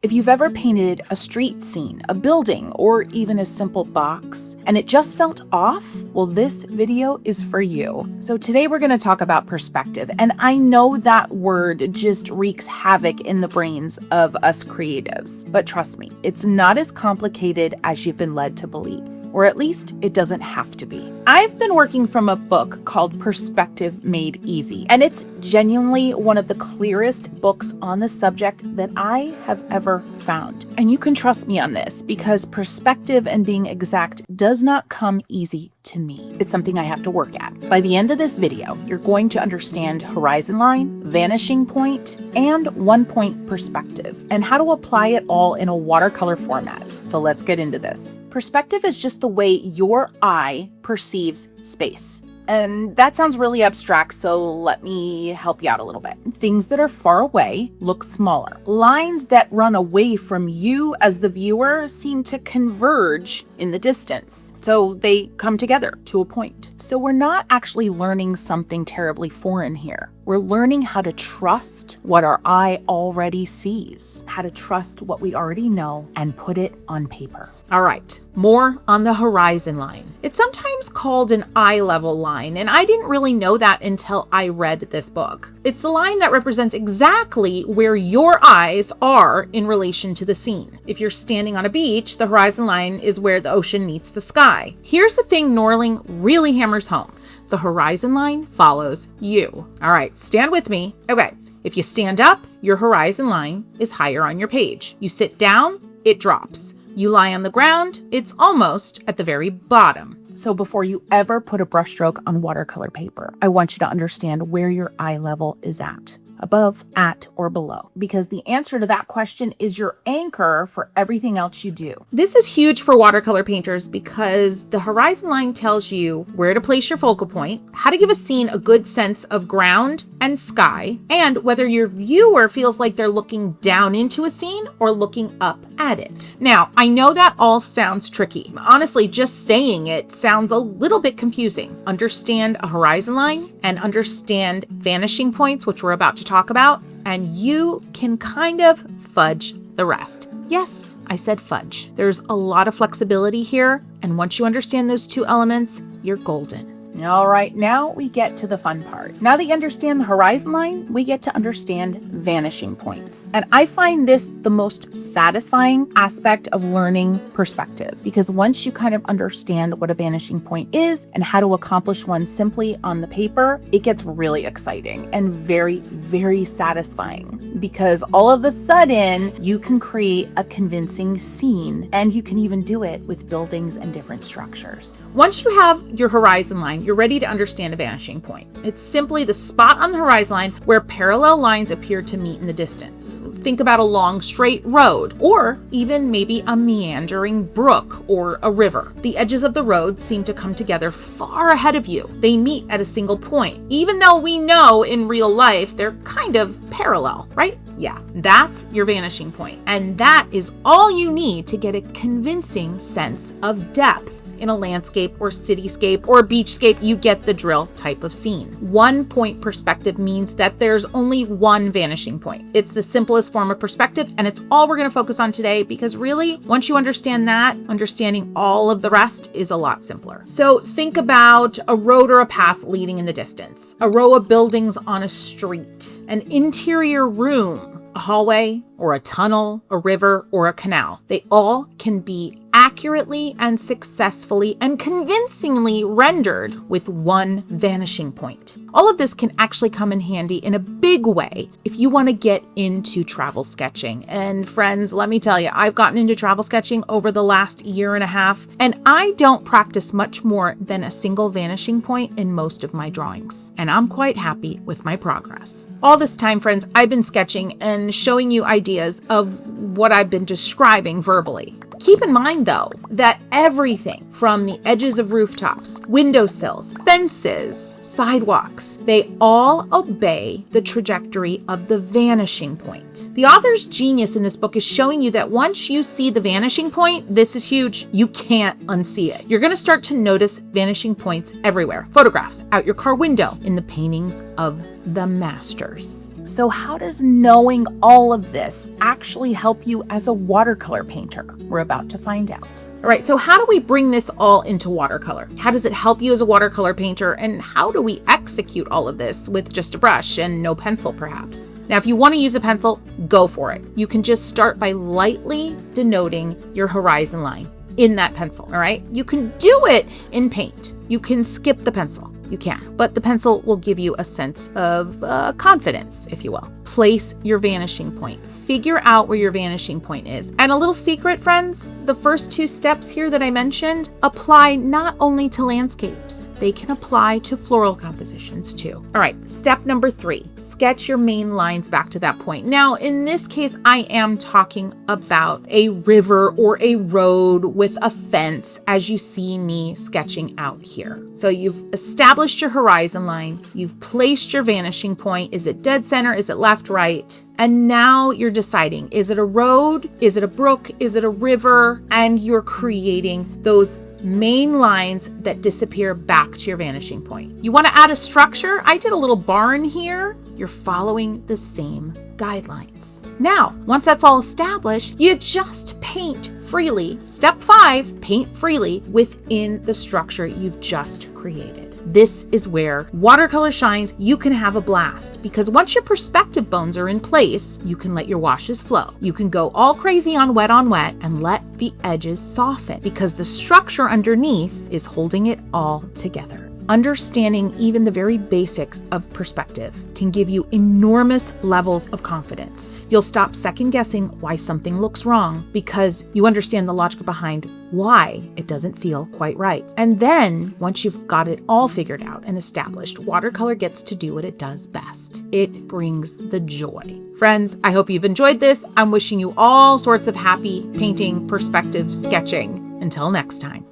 If you've ever painted a street scene, a building, or even a simple box, and it just felt off, well, this video is for you. So today we're going to talk about perspective, and I know that word just wreaks havoc in the brains of us creatives, but trust me, it's not as complicated as you've been led to believe. Or at least it doesn't have to be. I've been working from a book called Perspective Made Easy, and it's genuinely one of the clearest books on the subject that I have ever found. And you can trust me on this because perspective and being exact does not come easy to me. It's something I have to work at. By the end of this video, you're going to understand horizon line, vanishing point, and 1-point perspective, and how to apply it all in a watercolor format. So let's get into this. Perspective is just the way your eye perceives space. And that sounds really abstract, so let me help you out a little bit. Things that are far away look smaller. Lines that run away from you as the viewer seem to converge in the distance. So they come together to a point. So we're not actually learning something terribly foreign here. We're learning how to trust what our eye already sees, how to trust what we already know and put it on paper. All right, more on the horizon line. It's sometimes called an eye level line, and I didn't really know that until I read this book. It's the line that represents exactly where your eyes are in relation to the scene. If you're standing on a beach, the horizon line is where the ocean meets the sky. Here's the thing Norling really hammers home. The horizon line follows you. All right, stand with me. Okay, if you stand up, your horizon line is higher on your page. You sit down, it drops. You lie on the ground, it's almost at the very bottom. So before you ever put a brushstroke on watercolor paper, I want you to understand where your eye level is at. Above, at, or below, because the answer to that question is your anchor for everything else you do. This is huge for watercolor painters because the horizon line tells you where to place your focal point, how to give a scene a good sense of ground and sky, and whether your viewer feels like they're looking down into a scene or looking up at it. Now, I know that all sounds tricky. Honestly, just saying it sounds a little bit confusing. Understand a horizon line and understand vanishing points, which we're about to talk about, and you can kind of fudge the rest. Yes, I said fudge. There's a lot of flexibility here, and once you understand those two elements, you're golden. All right, now we get to the fun part. Now that you understand the horizon line, we get to understand vanishing points. And I find this the most satisfying aspect of learning perspective, because once you kind of understand what a vanishing point is and how to accomplish one simply on the paper, it gets really exciting and very, very satisfying, because all of a sudden you can create a convincing scene, and you can even do it with buildings and different structures. Once you have your horizon line, you're ready to understand a vanishing point. It's simply the spot on the horizon line where parallel lines appear to meet in the distance. Think about a long straight road, or even maybe a meandering brook or a river. The edges of the road seem to come together far ahead of you. They meet at a single point, even though we know in real life they're kind of parallel, right? Yeah, that's your vanishing point. And that is all you need to get a convincing sense of depth in a landscape or cityscape or beachscape. You get the drill type of scene. 1-point perspective means that there's only one vanishing point. It's the simplest form of perspective, and it's all we're going to focus on today, because really, once you understand that, understanding all of the rest is a lot simpler. So think about a road or a path leading in the distance, a row of buildings on a street, an interior room, a hallway or a tunnel, a river or a canal. They all can be accurately and successfully and convincingly rendered with one vanishing point. All of this can actually come in handy in a big way if you want to get into travel sketching. And friends, let me tell you, I've gotten into travel sketching over the last year and a half, and I don't practice much more than a single vanishing point in most of my drawings. And I'm quite happy with my progress. All this time, friends, I've been sketching and showing you ideas of what I've been describing verbally. Keep in mind, though, that everything from the edges of rooftops, windowsills, fences, sidewalks, they all obey the trajectory of the vanishing point. The author's genius in this book is showing you that once you see the vanishing point, this is huge, you can't unsee it. You're going to start to notice vanishing points everywhere. Photographs, out your car window, in the paintings of the masters. So how does knowing all of this actually help you as a watercolor painter? We're about to find out. All right, so how do we bring this all into watercolor? How does it help you as a watercolor painter? And how do we execute all of this with just a brush and no pencil, perhaps? Now, if you want to use a pencil, go for it. You can just start by lightly denoting your horizon line in that pencil, all right? You can do it in paint. You can skip the pencil. You can, but the pencil will give you a sense of confidence, if you will. Place your vanishing point. Figure out where your vanishing point is. And a little secret, friends, the first 2 steps here that I mentioned apply not only to landscapes, they can apply to floral compositions too. All right, step number 3, sketch your main lines back to that point. Now, in this case, I am talking about a river or a road with a fence, as you see me sketching out here. So you've established your horizon line, you've placed your vanishing point. Is it dead center? Is it left, right? And now you're deciding, is it a road? Is it a brook? Is it a river? And you're creating those main lines that disappear back to your vanishing point. You want to add a structure? I did a little barn here. You're following the same guidelines. Now, once that's all established, you just paint freely. Step 5, paint freely within the structure you've just created. This is where watercolor shines. You can have a blast because once your perspective bones are in place, you can let your washes flow. You can go all crazy on wet and let the edges soften because the structure underneath is holding it all together. Understanding even the very basics of perspective can give you enormous levels of confidence. You'll stop second guessing why something looks wrong because you understand the logic behind why it doesn't feel quite right. And then once you've got it all figured out and established, watercolor gets to do what it does best. It brings the joy. Friends, I hope you've enjoyed this. I'm wishing you all sorts of happy painting, perspective, sketching. Until next time.